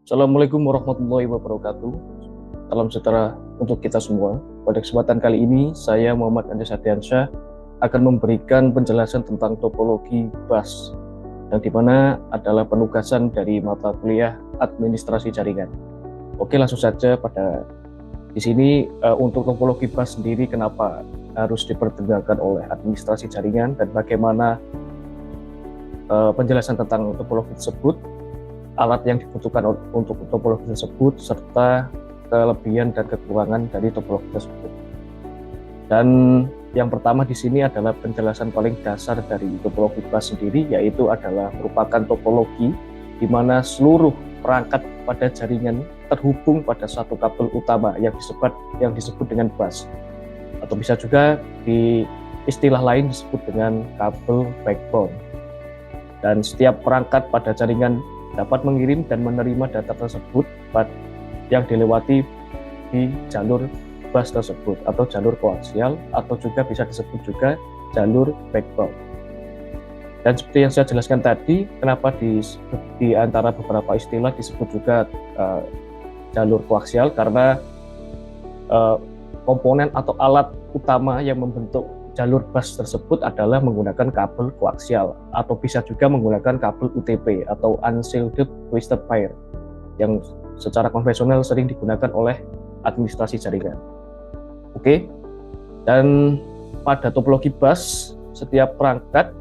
Assalamualaikum warahmatullahi wabarakatuh. Salam sejahtera untuk kita semua. Pada kesempatan kali ini, saya Muhammad Andes Ardiansyah akan memberikan penjelasan tentang topologi bus, yang dimana adalah penugasan dari mata kuliah administrasi jaringan. Oke, langsung saja pada di sini untuk topologi bus sendiri, kenapa harus diperdengarkan oleh administrasi jaringan dan bagaimana penjelasan tentang topologi tersebut, alat yang dibutuhkan untuk topologi tersebut, serta kelebihan dan kekurangan dari topologi tersebut. Dan yang pertama di sini adalah penjelasan paling dasar dari topologi bus sendiri, yaitu adalah merupakan topologi di mana seluruh perangkat pada jaringan terhubung pada satu kabel utama yang disebut dengan bus, atau bisa juga di istilah lain disebut dengan kabel backbone. Dan setiap perangkat pada jaringan dapat mengirim dan menerima data tersebut yang dilewati di jalur bus tersebut atau jalur koaksial, atau juga bisa disebut juga jalur backbone. Dan seperti yang saya jelaskan tadi, kenapa di antara beberapa istilah disebut juga jalur koaksial, karena komponen atau alat utama yang membentuk jalur bus tersebut adalah menggunakan kabel koaksial, atau bisa juga menggunakan kabel UTP atau unshielded twisted pair, yang secara konvensional sering digunakan oleh administrasi jaringan. Oke, dan pada topologi bus, setiap perangkat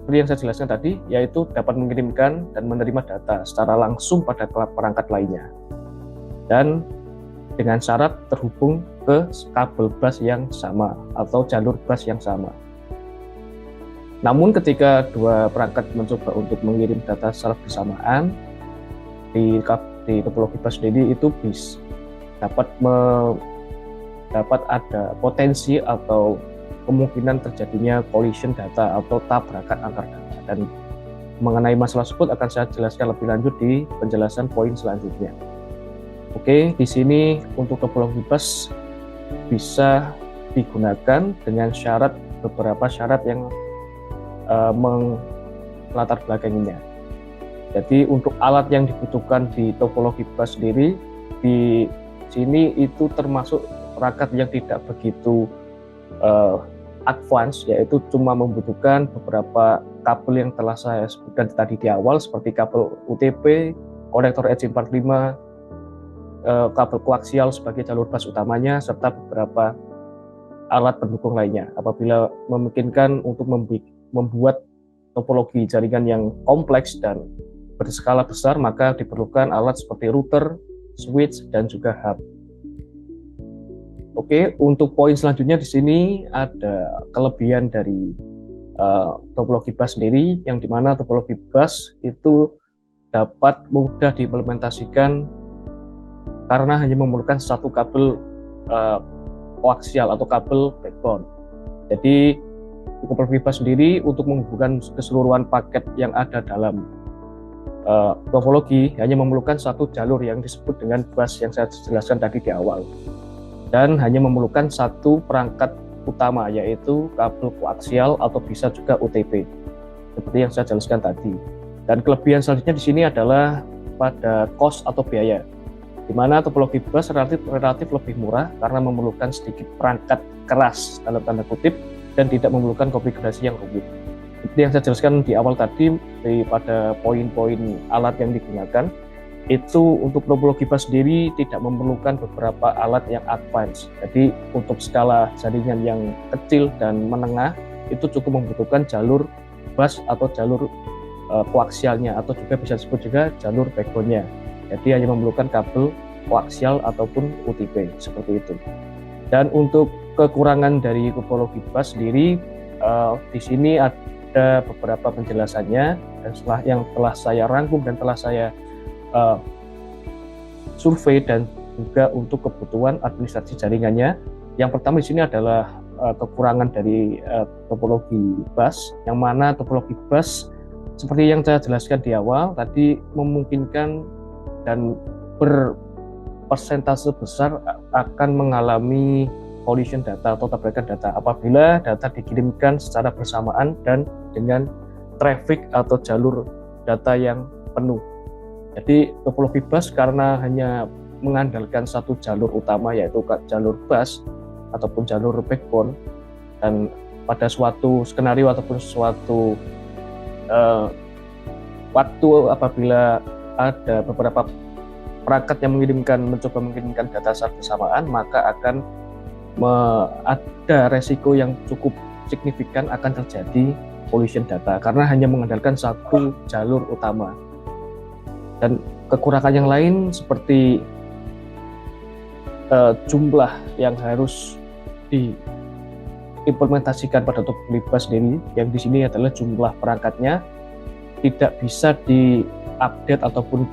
seperti yang saya jelaskan tadi, yaitu dapat mengirimkan dan menerima data secara langsung pada perangkat lainnya, dan dengan syarat terhubung ke kabel bus yang sama atau jalur bus yang sama. Namun ketika dua perangkat mencoba untuk mengirim data secara bersamaan, di topologi bus sendiri itu dapat ada potensi atau kemungkinan terjadinya collision data atau tabrakan antar data. Dan mengenai masalah tersebut akan saya jelaskan lebih lanjut di penjelasan poin selanjutnya. Oke, di sini untuk topologi bus bisa digunakan dengan beberapa syarat yang melatar belakanginya. Jadi untuk alat yang dibutuhkan di topologi bus sendiri, di sini itu termasuk perangkat yang tidak begitu advance, yaitu cuma membutuhkan beberapa kabel yang telah saya sebutkan tadi di awal, seperti kabel UTP, konektor EC45, kabel koaksial sebagai jalur bus utamanya, serta beberapa alat pendukung lainnya. Apabila memungkinkan untuk membuat topologi jaringan yang kompleks dan berskala besar, maka diperlukan alat seperti router, switch, dan juga hub. Oke, untuk poin selanjutnya di sini ada kelebihan dari topologi bus sendiri, yang dimana topologi bus itu dapat mudah diimplementasikan karena hanya memerlukan satu kabel koaksial atau kabel backbone. Jadi topologi bus sendiri untuk menghubungkan keseluruhan paket yang ada dalam topologi hanya memerlukan satu jalur yang disebut dengan bus yang saya jelaskan tadi di awal, dan hanya memerlukan satu perangkat utama, yaitu kabel koaksial atau bisa juga UTP seperti yang saya jelaskan tadi. Dan kelebihan selanjutnya di sini adalah pada cost atau biaya, di mana topologi bus relatif lebih murah karena memerlukan sedikit perangkat keras dalam tanda kutip dan tidak memerlukan konfigurasi yang rumit. Seperti yang saya jelaskan di awal tadi, pada poin-poin alat yang digunakan, itu untuk topologi bus sendiri tidak memerlukan beberapa alat yang advance. Jadi untuk skala jaringan yang kecil dan menengah itu cukup membutuhkan jalur bus atau jalur koaksialnya, atau juga bisa disebut juga jalur backbone-nya. Jadi hanya memerlukan kabel koaksial ataupun UTP seperti itu. Dan untuk kekurangan dari topologi bus sendiri, di sini ada beberapa penjelasannya, dan yang telah saya rangkum dan telah saya survei dan juga untuk kebutuhan administrasi jaringannya. Yang pertama di sini adalah kekurangan dari topologi bus, yang mana topologi bus seperti yang saya jelaskan di awal tadi memungkinkan dan berpersentase besar akan mengalami collision data atau tabrakan data apabila data dikirimkan secara bersamaan dan dengan traffic atau jalur data yang penuh. Jadi topologi bus karena hanya mengandalkan satu jalur utama, yaitu jalur bus ataupun jalur backbone, dan pada suatu skenario ataupun suatu waktu apabila ada beberapa perangkat yang mencoba mengirimkan data secara bersamaan, maka akan ada resiko yang cukup signifikan akan terjadi collision data karena hanya mengandalkan satu jalur utama. Dan kekurangan yang lain seperti jumlah yang harus diimplementasikan pada topologi bus sendiri, yang di sini adalah jumlah perangkatnya tidak bisa diupdate ataupun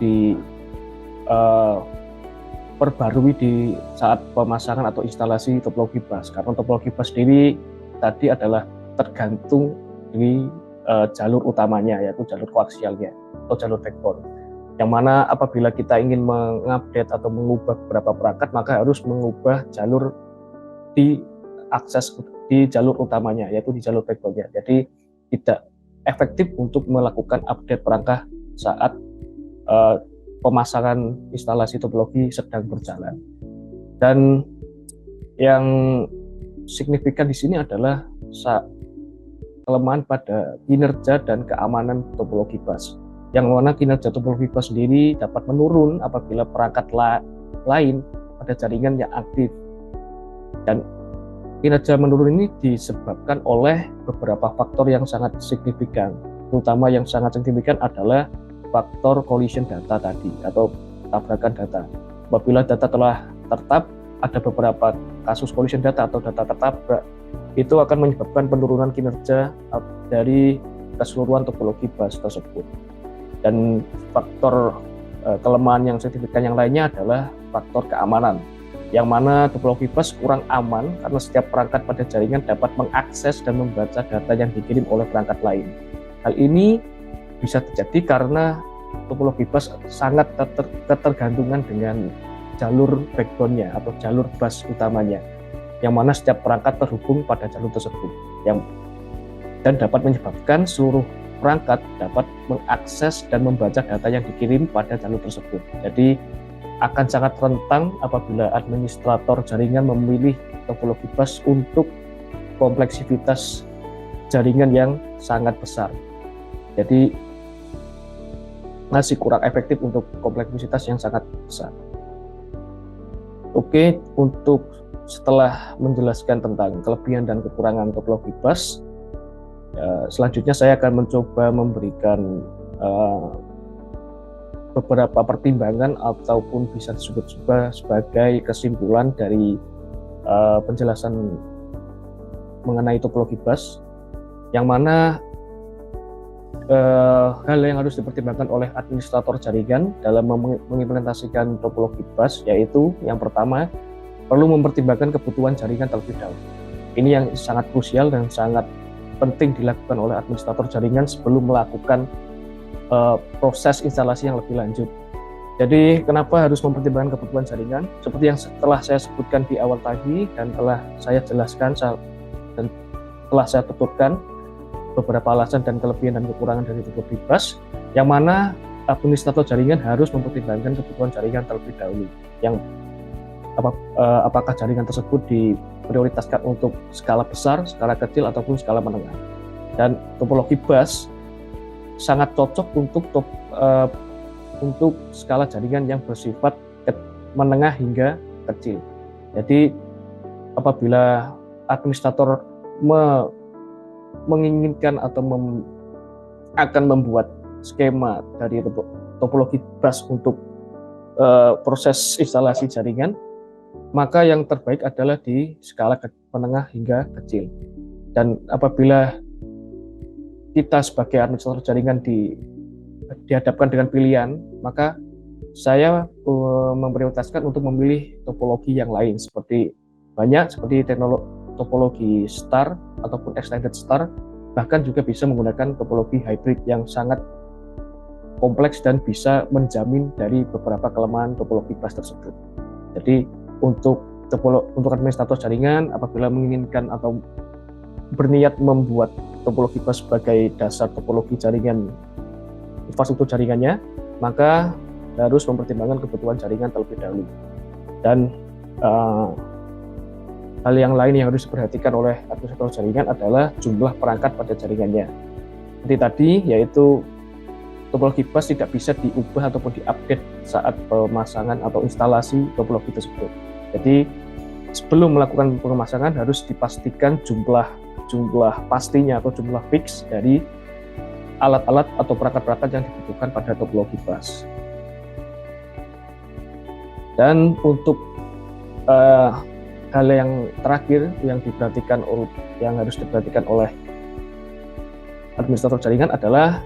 perbarui di saat pemasangan atau instalasi topologi bus, karena topologi bus sendiri tadi adalah tergantung di jalur utamanya, yaitu jalur koaksialnya atau jalur backbone, yang mana apabila kita ingin mengupdate atau mengubah beberapa perangkat, maka harus mengubah jalur di akses di jalur utamanya, yaitu di jalur backbone-nya. Jadi tidak efektif untuk melakukan update perangkat saat pemasangan instalasi topologi sedang berjalan. Dan yang signifikan di sini adalah kelemahan pada kinerja dan keamanan topologi bus, yang mana kinerja topologi bus sendiri dapat menurun apabila perangkat lain pada jaringan yang aktif. Dan kinerja menurun ini disebabkan oleh beberapa faktor yang sangat signifikan, terutama yang sangat signifikan adalah faktor collision data tadi atau tabrakan data. Apabila data telah tertap, ada beberapa kasus collision data atau data tertabrak, itu akan menyebabkan penurunan kinerja dari keseluruhan topologi bus tersebut. Dan faktor kelemahan yang signifikan yang lainnya adalah faktor keamanan, yang mana topologi bus kurang aman karena setiap perangkat pada jaringan dapat mengakses dan membaca data yang dikirim oleh perangkat lain. Hal ini bisa terjadi karena topologi bus sangat ketergantungan dengan jalur backbone-nya atau jalur bus utamanya, yang mana setiap perangkat terhubung pada jalur tersebut, dan dapat menyebabkan seluruh perangkat dapat mengakses dan membaca data yang dikirim pada jalur tersebut. Jadi akan sangat rentan apabila administrator jaringan memilih topologi bus untuk kompleksitas jaringan yang sangat besar. Jadi masih kurang efektif untuk kompleksitas yang sangat besar. Oke, untuk setelah menjelaskan tentang kelebihan dan kekurangan topologi bus, selanjutnya saya akan mencoba memberikan beberapa pertimbangan ataupun bisa disebut sebagai kesimpulan dari penjelasan mengenai topologi bus, yang mana hal yang harus dipertimbangkan oleh administrator jaringan dalam mengimplementasikan topologi bus, yaitu yang pertama, perlu mempertimbangkan kebutuhan jaringan terlebih dahulu. Ini yang sangat krusial dan sangat penting dilakukan oleh administrator jaringan sebelum melakukan proses instalasi yang lebih lanjut. Jadi kenapa harus mempertimbangkan kebutuhan jaringan? Seperti yang telah saya sebutkan di awal tadi dan telah saya jelaskan dan telah saya tuturkan beberapa alasan dan kelebihan dan kekurangan dari topologi bus, yang mana administrator jaringan harus mempertimbangkan kebutuhan jaringan terlebih dahulu, yang apakah jaringan tersebut diprioritaskan untuk skala besar, skala kecil, ataupun skala menengah. Dan topologi bus sangat cocok untuk skala jaringan yang bersifat menengah hingga kecil. Jadi apabila administrator menginginkan atau akan membuat skema dari topologi bus untuk proses instalasi jaringan, maka yang terbaik adalah di skala menengah hingga kecil. Dan apabila kita sebagai administrator jaringan dihadapkan dengan pilihan, maka saya memprioritaskan untuk memilih topologi yang lain seperti topologi star ataupun extended star, bahkan juga bisa menggunakan topologi hybrid yang sangat kompleks dan bisa menjamin dari beberapa kelemahan topologi bus tersebut. Jadi untuk administrator jaringan apabila menginginkan atau berniat membuat topologi bus sebagai dasar topologi jaringan infrastruktur jaringannya, maka harus mempertimbangkan kebutuhan jaringan terlebih dahulu. Dan hal yang lain yang harus diperhatikan oleh administrator jaringan adalah jumlah perangkat pada jaringannya. Seperti tadi, yaitu topologi bus tidak bisa diubah ataupun diupdate saat pemasangan atau instalasi topologi tersebut. Jadi sebelum melakukan pemasangan harus dipastikan jumlah pastinya atau jumlah fix dari alat-alat atau perangkat-perangkat yang dibutuhkan pada topologi bus. Dan untuk hal yang terakhir yang harus diperhatikan oleh administrator jaringan adalah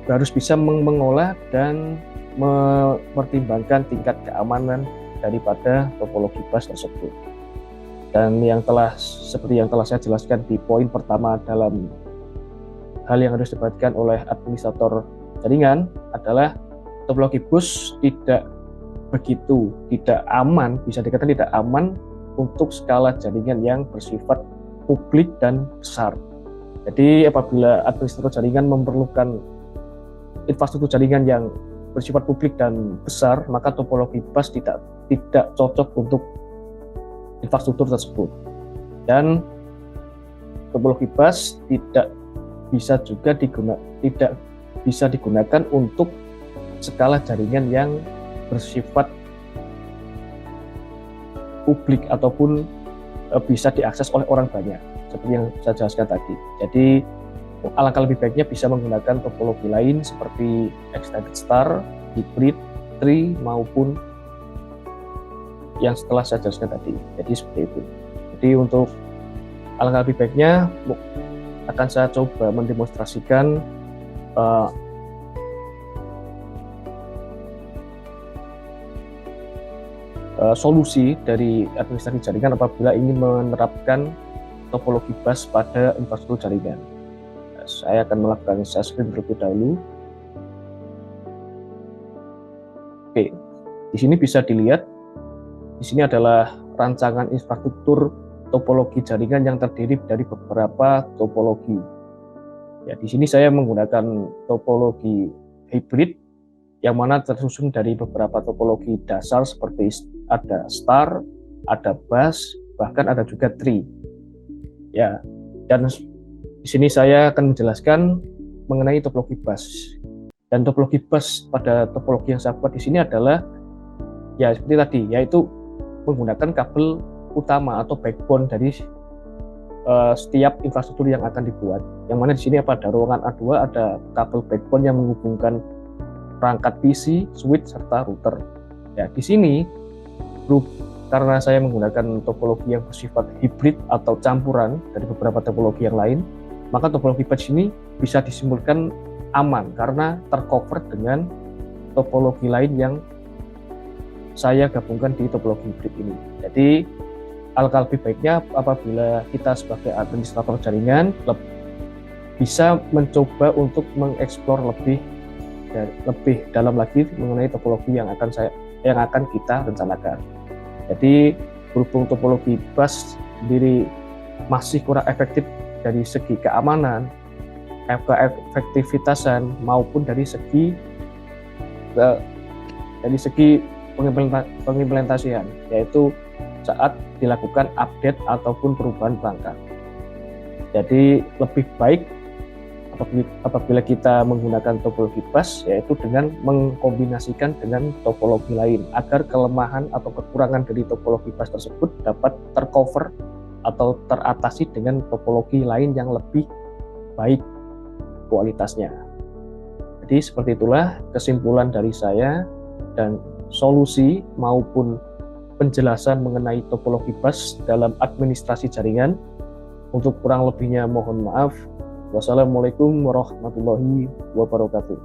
harus bisa mengolah dan mempertimbangkan tingkat keamanan daripada topologi bus tersebut. Dan seperti yang telah saya jelaskan di poin pertama dalam hal yang harus diperhatikan oleh administrator jaringan adalah topologi bus tidak aman, bisa dikatakan tidak aman untuk skala jaringan yang bersifat publik dan besar. Jadi apabila administrator jaringan memerlukan infrastruktur jaringan yang bersifat publik dan besar, maka topologi bus tidak cocok untuk infrastruktur tersebut. Dan topologi bus tidak bisa digunakan untuk skala jaringan yang bersifat publik ataupun bisa diakses oleh orang banyak, seperti yang saya jelaskan tadi. Jadi alangkah lebih baiknya bisa menggunakan topologi lain seperti extended star, hybrid, tree maupun yang setelah saya jelaskan tadi. Jadi seperti itu. Jadi untuk alangkah lebih baiknya akan saya coba mendemonstrasikan solusi dari administrasi jaringan apabila ingin menerapkan topologi bus pada infrastruktur jaringan. Saya akan melakukan share screen terlebih dahulu. Oke, di sini bisa dilihat, di sini adalah rancangan infrastruktur topologi jaringan yang terdiri dari beberapa topologi. Ya, di sini saya menggunakan topologi hybrid, yang mana tersusun dari beberapa topologi dasar seperti ada star, ada bus, bahkan ada juga tree. Ya, dan di sini saya akan menjelaskan mengenai topologi bus. Dan topologi bus pada topologi yang saya buat di sini adalah ya seperti tadi, yaitu menggunakan kabel utama atau backbone dari setiap infrastruktur yang akan dibuat. Yang mana di sini pada ruangan A2 ada kabel backbone yang menghubungkan perangkat PC, switch serta router. Ya, di sini karena saya menggunakan topologi yang bersifat hybrid atau campuran dari beberapa topologi yang lain, maka topologi bus ini bisa disimpulkan aman karena tercover dengan topologi lain yang saya gabungkan di topologi hybrid ini. Jadi alangkah lebih baiknya apabila kita sebagai administrator jaringan bisa mencoba untuk mengeksplor lebih dalam lagi mengenai topologi yang akan kita rencanakan. Jadi berhubung topologi bus sendiri masih kurang efektif dari segi keamanan, keefektivitasan maupun dari segi pengimplementasian, yaitu saat dilakukan update ataupun perubahan perangkat. Jadi lebih baik apabila kita menggunakan topologi bus, yaitu dengan mengkombinasikan dengan topologi lain agar kelemahan atau kekurangan dari topologi bus tersebut dapat tercover atau teratasi dengan topologi lain yang lebih baik kualitasnya. Jadi seperti itulah kesimpulan dari saya, dan solusi maupun penjelasan mengenai topologi bus dalam administrasi jaringan. Untuk kurang lebihnya mohon maaf. Wassalamualaikum warahmatullahi wabarakatuh.